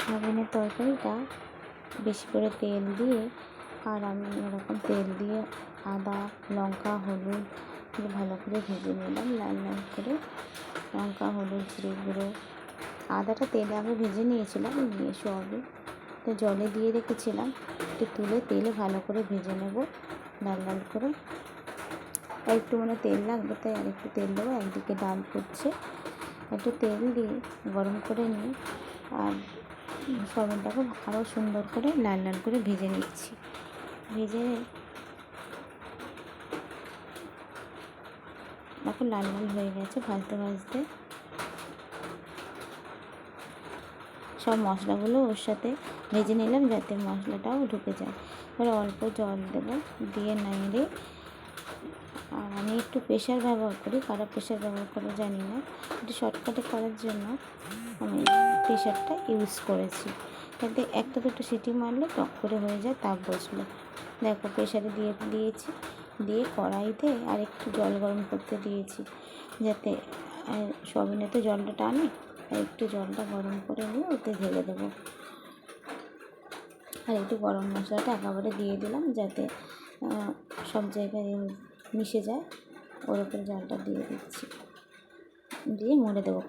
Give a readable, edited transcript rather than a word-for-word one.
সয়াবিনের তরকারিটা বেশি করে তেল দিয়ে, আর আমি এরকম তেল দিয়ে আদা, লঙ্কা, হলুদ দিয়ে ভালো করে ভেজে নিলাম, লাল লাল করে। লঙ্কা, হলুদ, জিরে গুঁড়ো, আদাটা তেলে আগে ভেজে নিয়েছিলাম, নিয়ে সয়াবিন তো জলে দিয়ে রেখেছিলাম, একটু তুলে তেলে ভালো করে ভেজে নেব লাল লাল করে। একটু তেল লাগবে, তাই আর একটু তেল দেবো। একদিকে ডাল ফুটছে, একটু তেল দিয়ে গরম করে নিয়ে আর সয়াবিনটাকে আরও সুন্দর করে লাল লাল করে ভেজে নিচ্ছি। ভেজে দেখো লাল লাল হয়ে গেছে। ভাজতে ভাজতে সব মশলাগুলো ওর সাথে ভেজে নিলাম, যাতে মশলাটাও ঢুকে যায়। এবার অল্প জল দেবো, দিয়ে নেড়ে। আর আমি একটু প্রেশার ব্যবহার করি, কারা প্রেশার ব্যবহার করে জানি না, একটু শর্টকাটে করার জন্য আমি প্রেশারটা ইউজ করেছি। তাতে একটা দুটো সিটি মারলে টক করে হয়ে যায়, তাপ বসলে। দেখো প্রেশারে দিয়েছি, দিয়ে কড়াইতে আর একটু জল গরম করতে দিয়েছি, যাতে সয়াবিনে তো জলটা টানে, আর একটু জলটা গরম করে নিয়ে ওতে ঢেলে দেবো। আর একটু গরম মশলাটা একেবারে দিয়ে দিলাম, যাতে সব জায়গায় মিশে যায়। ওর উপরে জলটা দিয়ে দিচ্ছি, দিয়ে মুড়ে দেবো।